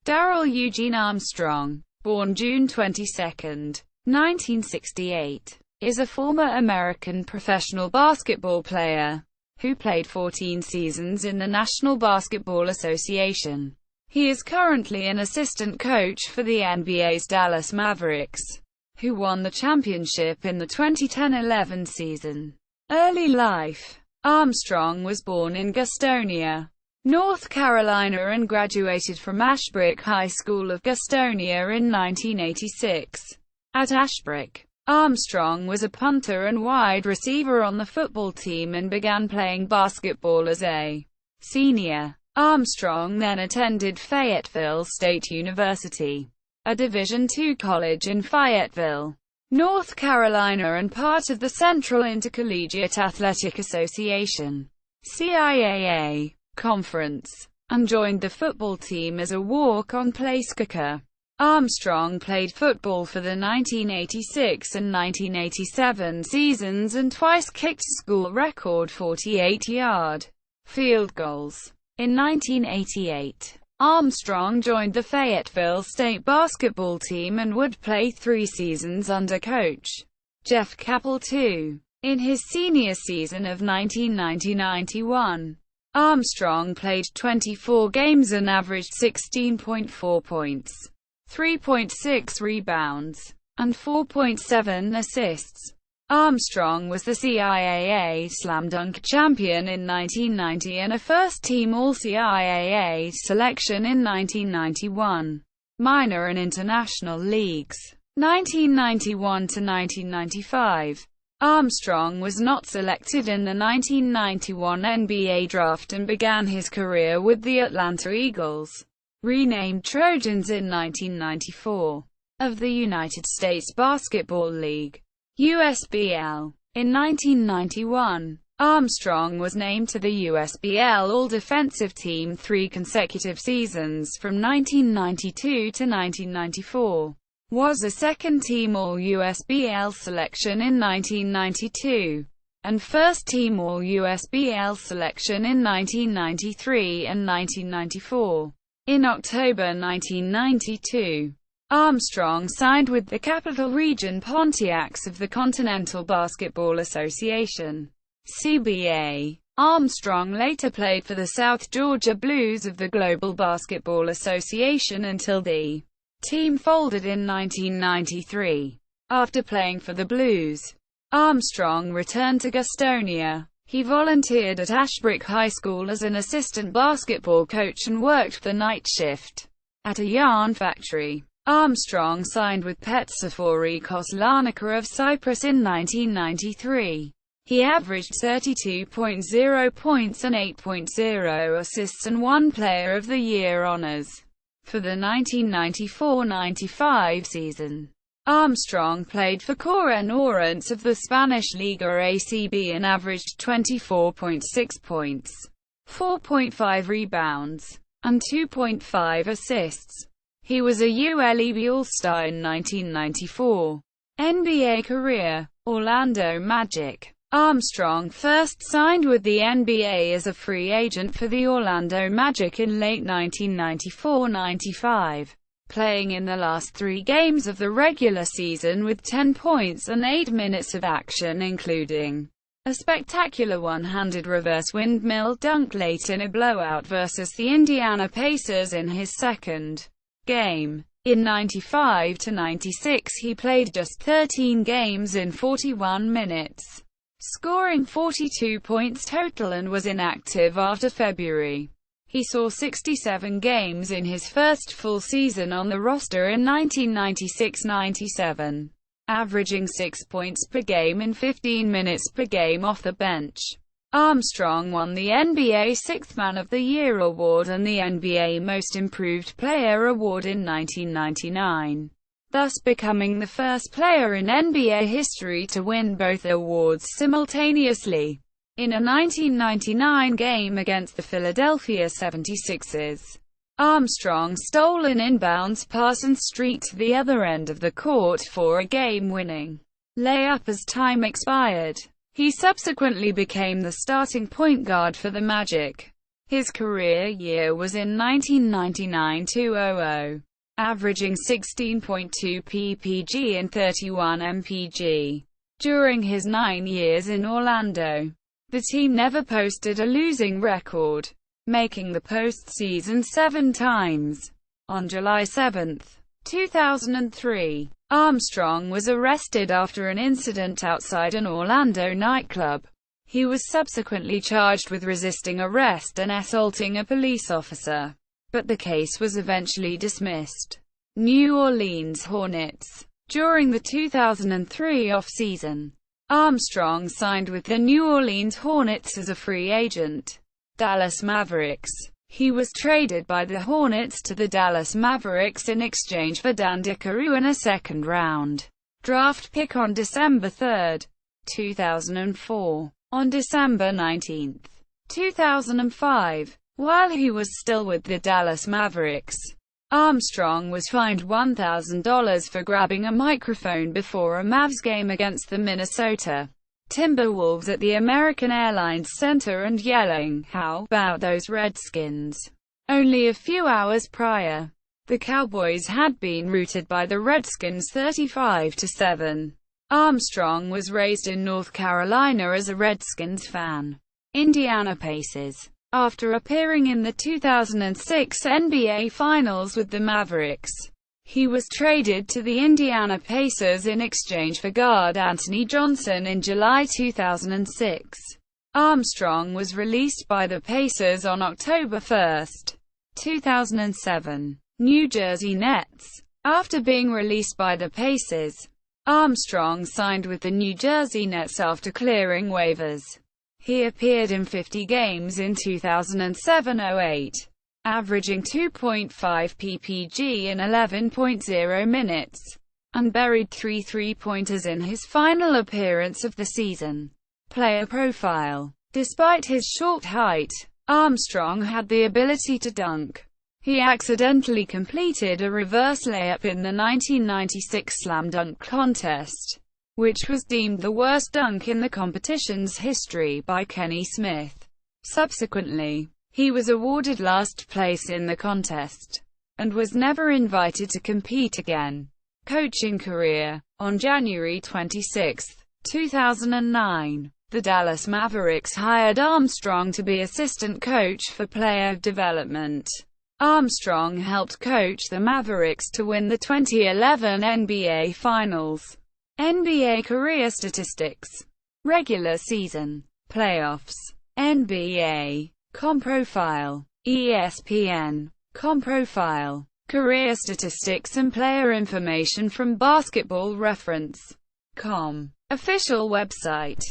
Darrell Eugene Armstrong, born June 22, 1968, is a former American professional basketball player who played 14 seasons in the National Basketball Association. He is currently an assistant coach for the NBA's Dallas Mavericks, who won the championship in the 2010-11 season. Early life. Armstrong was born in Gastonia, North Carolina and graduated from Ashbrook High School of Gastonia in 1986. At Ashbrook, Armstrong was a punter and wide receiver on the football team and began playing basketball as a senior. Armstrong then attended Fayetteville State University, a Division II college in Fayetteville, North Carolina and part of the Central Intercollegiate Athletic Association (CIAA) conference, and joined the football team as a walk-on placekicker. Armstrong played football for the 1986 and 1987 seasons and twice kicked school record 48-yard field goals. In 1988, Armstrong joined the Fayetteville State basketball team and would play 3 seasons under coach Jeff Capel II. In his senior season of 1990-91, Armstrong played 24 games and averaged 16.4 points, 3.6 rebounds, and 4.7 assists. Armstrong was the CIAA Slam Dunk champion in 1990 and a first-team All-CIAA selection in 1991. Minor and International Leagues. 1991 to 1995. Armstrong was not selected in the 1991 NBA draft and began his career with the Atlanta Eagles, renamed Trojans in 1994, of the United States Basketball League, USBL. In 1991, Armstrong was named to the USBL All-Defensive Team 3 consecutive seasons from 1992 to 1994. Was a second-team All-USBL selection in 1992, and first-team All-USBL selection in 1993 and 1994. In October 1992, Armstrong signed with the Capital Region Pontiacs of the Continental Basketball Association, CBA. Armstrong later played for the South Georgia Blues of the Global Basketball Association until the team folded in 1993. After playing for the Blues, Armstrong returned to Gastonia. He volunteered at Ashbrook High School as an assistant basketball coach and worked the night shift at a yarn factory. Armstrong signed with Petsaforikos Larnaca of Cyprus in 1993. He averaged 32.0 points and 8.0 assists and won Player of the Year honors for the 1994-95 season. Armstrong played for Corren Orense of the Spanish Liga ACB and averaged 24.6 points, 4.5 rebounds, and 2.5 assists. He was a ULEB All-Star in 1994. NBA career. Orlando Magic. Armstrong first signed with the NBA as a free agent for the Orlando Magic in late 1994-95, playing in the last 3 games of the regular season with 10 points and 8 minutes of action, including a spectacular one-handed reverse windmill dunk late in a blowout versus the Indiana Pacers in his second game. In 95-96 he played just 13 games in 41 minutes, scoring 42 points total, and was inactive after February. He saw 67 games in his first full season on the roster in 1996-97, averaging 6 points per game in 15 minutes per game off the bench. Armstrong won the NBA Sixth Man of the Year award and the NBA Most Improved Player award in 1999, thus becoming the first player in NBA history to win both awards simultaneously. In a 1999 game against the Philadelphia 76ers, Armstrong stole an inbounds pass and streaked to the other end of the court for a game-winning layup as time expired. He subsequently became the starting point guard for the Magic. His career year was in 1999-2000, averaging 16.2 ppg and 31 mpg. During his 9 years in Orlando, the team never posted a losing record, making the postseason 7 times. On July 7, 2003, Armstrong was arrested after an incident outside an Orlando nightclub. He was subsequently charged with resisting arrest and assaulting a police officer, but the case was eventually dismissed. New Orleans Hornets. During the 2003 off-season, Armstrong signed with the New Orleans Hornets as a free agent. Dallas Mavericks. He was traded by the Hornets to the Dallas Mavericks in exchange for Dan Dickerou and a second-round draft pick on December 3, 2004. On December 19, 2005, while he was still with the Dallas Mavericks, Armstrong was fined $1,000 for grabbing a microphone before a Mavs game against the Minnesota Timberwolves at the American Airlines Center and yelling, "How about those Redskins?" Only a few hours prior, the Cowboys had been routed by the Redskins 35-7. Armstrong was raised in North Carolina as a Redskins fan. Indiana Pacers. After appearing in the 2006 NBA Finals with the Mavericks, he was traded to the Indiana Pacers in exchange for guard Anthony Johnson in July 2006. Armstrong was released by the Pacers on October 1, 2007. New Jersey Nets. After being released by the Pacers, Armstrong signed with the New Jersey Nets after clearing waivers. He appeared in 50 games in 2007-08, averaging 2.5 ppg in 11.0 minutes, and buried 3 three-pointers in his final appearance of the season. Player profile. Despite his short height, Armstrong had the ability to dunk. He accidentally completed a reverse layup in the 1996 slam dunk contest, which was deemed the worst dunk in the competition's history by Kenny Smith. Subsequently, he was awarded last place in the contest, and was never invited to compete again. Coaching career. On January 26, 2009, the Dallas Mavericks hired Armstrong to be assistant coach for player development. Armstrong helped coach the Mavericks to win the 2011 NBA Finals. NBA career statistics. Regular season. Playoffs. NBA. Comprofile. ESPN. Comprofile. Career statistics and player information from Basketball Reference.com. Official website.